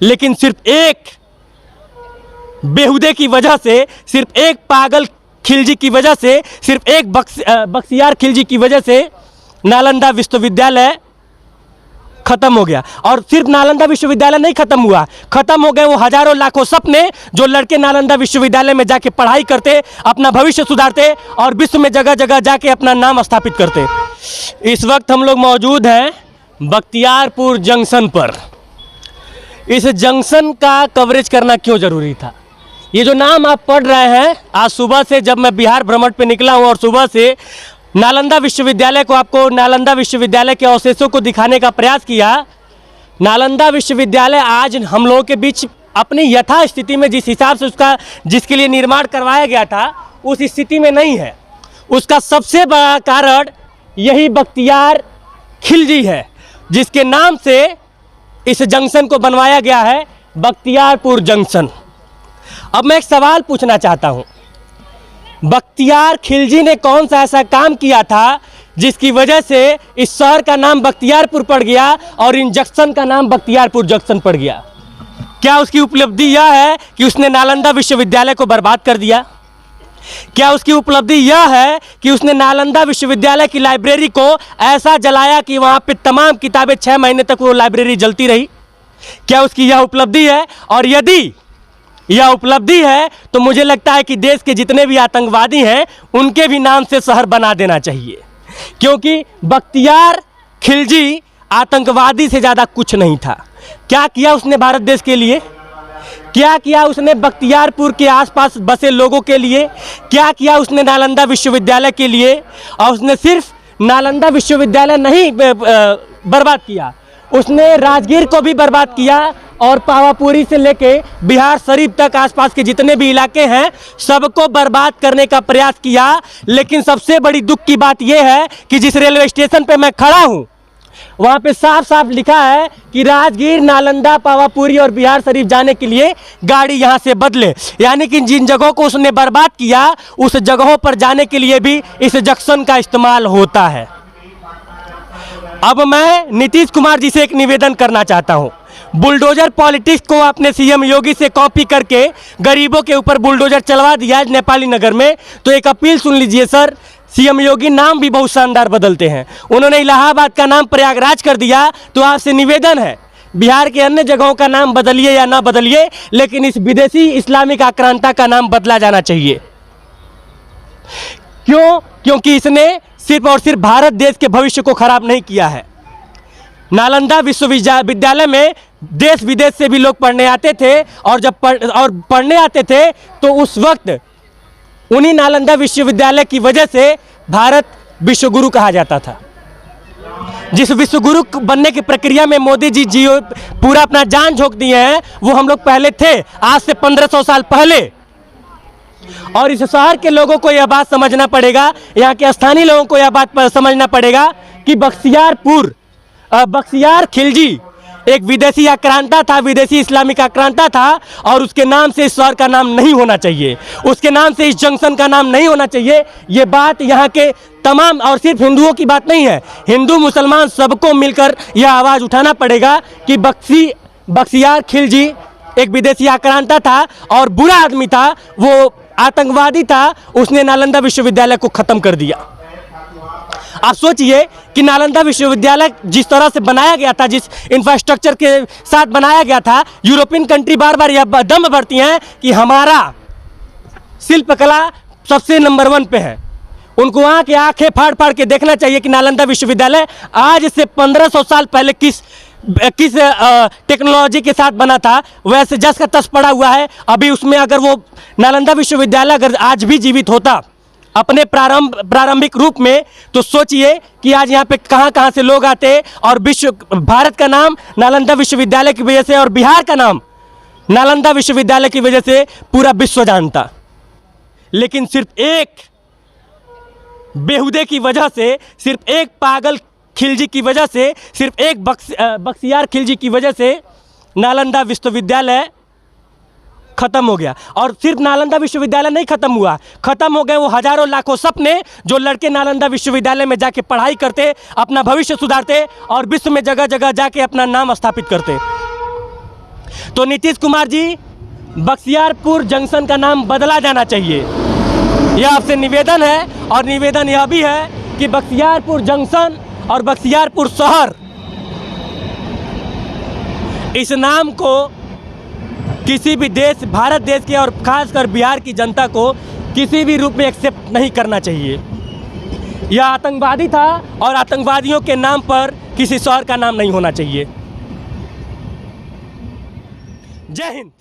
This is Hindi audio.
लेकिन सिर्फ एक बेहुदे की वजह से, सिर्फ एक पागल खिलजी की वजह से, सिर्फ एक बख्तियार खिलजी की वजह से नालंदा विश्वविद्यालय खत्म हो गया। और सिर्फ नालंदा विश्वविद्यालय नहीं खत्म हुआ, खत्म हो गए वो हजारों लाखों सपने जो लड़के नालंदा विश्वविद्यालय में जाके पढ़ाई करते, अपना भविष्य सुधारते और विश्व में जगह जगह जाके अपना नाम स्थापित करते। इस वक्त हम लोग मौजूद हैं बख्तियारपुर जंक्शन पर। इस जंक्शन का कवरेज करना क्यों ज़रूरी था? ये जो नाम आप पढ़ रहे हैं, आज सुबह से जब मैं बिहार भ्रमण पे निकला हूँ और सुबह से नालंदा विश्वविद्यालय को, आपको नालंदा विश्वविद्यालय के अवशेषों को दिखाने का प्रयास किया। नालंदा विश्वविद्यालय आज हम लोगों के बीच अपनी यथा स्थिति में, जिस हिसाब से उसका जिसके लिए निर्माण करवाया गया था, उस स्थिति में नहीं है। उसका सबसे बड़ा कारण यही बख्तियार खिलजी है, जिसके नाम से इस जंक्शन को बनवाया गया है, बख्तियारपुर जंक्शन। अब मैं एक सवाल पूछना चाहता हूँ, बख्तियार खिलजी ने कौन सा ऐसा काम किया था जिसकी वजह से इस शहर का नाम बख्तियारपुर पड़ गया और इन जंक्शन का नाम बख्तियारपुर जंक्शन पड़ गया? क्या उसकी उपलब्धि यह है कि उसने नालंदा विश्वविद्यालय को बर्बाद कर दिया? क्या उसकी उपलब्धि यह है कि उसने नालंदा विश्वविद्यालय की लाइब्रेरी को ऐसा जलाया कि वहाँ पे तमाम किताबें 6 महीने तक वो लाइब्रेरी जलती रही? क्या उसकी यह उपलब्धि है? और यदि यह उपलब्धि है तो मुझे लगता है कि देश के जितने भी आतंकवादी हैं उनके भी नाम से शहर बना देना चाहिए, क्योंकि बख्तियार खिलजी आतंकवादी से ज़्यादा कुछ नहीं था। क्या किया उसने भारत देश के लिए? क्या किया उसने बख्तियारपुर के आसपास बसे लोगों के लिए? क्या किया उसने नालंदा विश्वविद्यालय के लिए? और उसने सिर्फ नालंदा विश्वविद्यालय नहीं बर्बाद किया, उसने राजगीर को भी बर्बाद किया और पावापुरी से लेके बिहार शरीफ तक आसपास के जितने भी इलाके हैं सबको बर्बाद करने का प्रयास किया। लेकिन सबसे बड़ी दुख की बात यह है कि जिस रेलवे स्टेशन पे मैं खड़ा हूँ वहाँ पे साफ साफ लिखा है कि राजगीर, नालंदा, पावापुरी और बिहार शरीफ जाने के लिए गाड़ी यहाँ से बदले। यानी कि जिन जगहों को उसने बर्बाद किया उस जगहों पर जाने के लिए भी इस जंक्शन का इस्तेमाल होता है। अब मैं नीतीश कुमार जी से एक निवेदन करना चाहता हूँ, बुलडोजर पॉलिटिक्स को आपने सीएम योगी से कॉपी करके गरीबों के ऊपर बुलडोजर चलवा दिया नेपाली नगर में, तो एक अपील सुन लीजिए सर। सीएम योगी नाम भी बहुत शानदार बदलते हैं, उन्होंने इलाहाबाद का नाम प्रयागराज कर दिया, तो आपसे निवेदन है बिहार के अन्य जगहों का नाम बदलिए या ना बदलिए, लेकिन इस विदेशी इस्लामिक आक्रांता का नाम बदला जाना चाहिए। क्यों? क्योंकि इसने सिर्फ और सिर्फ भारत देश के भविष्य को खराब नहीं किया है। नालंदा विश्वविद्यालय में देश विदेश से भी लोग पढ़ने आते थे और जब पढ़ने आते थे तो उस वक्त उन्हीं नालंदा विश्वविद्यालय की वजह से भारत विश्वगुरु कहा जाता था। जिस विश्वगुरु बनने की प्रक्रिया में मोदी जी पूरा अपना जान झोंक दिए हैं, वो हम लोग पहले थे, आज से 1500 साल पहले। और इस शहर के लोगों को यह बात समझना पड़ेगा, यहाँ के स्थानीय लोगों को यह बात समझना पड़ेगा कि बख्तियार खिलजी एक विदेशी आक्रांता था, विदेशी इस्लामिक आक्रांता था, और उसके नाम से इस शहर का नाम नहीं होना चाहिए, उसके नाम से इस जंक्शन का नाम नहीं होना चाहिए। ये बात यहाँ के तमाम, और सिर्फ हिंदुओं की बात नहीं है, हिंदू मुसलमान सबको मिलकर यह आवाज़ उठाना पड़ेगा कि बख्तियार खिलजी एक विदेशी आक्रांता था और बुरा आदमी था, वो आतंकवादी था, उसने नालंदा विश्वविद्यालय को ख़त्म कर दिया। आप सोचिए कि नालंदा विश्वविद्यालय जिस तरह से बनाया गया था, जिस इंफ्रास्ट्रक्चर के साथ बनाया गया था, यूरोपियन कंट्री बार बार यह दम भरती हैं कि हमारा शिल्पकला सबसे नंबर 1 पे है। उनको वहाँ की आंखें फाड़ फाड़ के देखना चाहिए कि नालंदा विश्वविद्यालय आज से 1500 साल पहले किस टेक्नोलॉजी के साथ बना था, वैसे जस का तस पड़ा हुआ है। अभी उसमें अगर वो नालंदा विश्वविद्यालय अगर आज भी जीवित होता अपने प्रारंभिक रूप में, तो सोचिए कि आज यहाँ पे कहाँ से लोग आते और भारत का नाम नालंदा विश्वविद्यालय की वजह से और बिहार का नाम नालंदा विश्वविद्यालय की वजह से पूरा विश्व जानता। लेकिन सिर्फ एक बेहुदे की वजह से, सिर्फ एक पागल खिलजी की वजह से, सिर्फ एक बख्तियार खिलजी की वजह से नालंदा विश्वविद्यालय खत्म हो गया। और सिर्फ नालंदा विश्वविद्यालय नहीं खत्म हुआ, खत्म हो गए वो हजारों लाखों सपने जो लड़के नालंदा विश्वविद्यालय में जाके पढ़ाई करते, अपना भविष्य सुधारते और विश्व में जगह जगह जाके अपना नाम स्थापित करते। तो नीतीश कुमार जी, बख्तियारपुर जंक्शन का नाम बदला जाना चाहिए। यह आपसे निवेदन है, और निवेदन यह भी है कि बख्तियारपुर जंक्शन और बख्तियारपुर शहर, इस नाम को किसी भी देश, भारत देश के और खासकर बिहार की जनता को किसी भी रूप में एक्सेप्ट नहीं करना चाहिए। यह आतंकवादी था, और आतंकवादियों के नाम पर किसी शहर का नाम नहीं होना चाहिए। जय हिंद।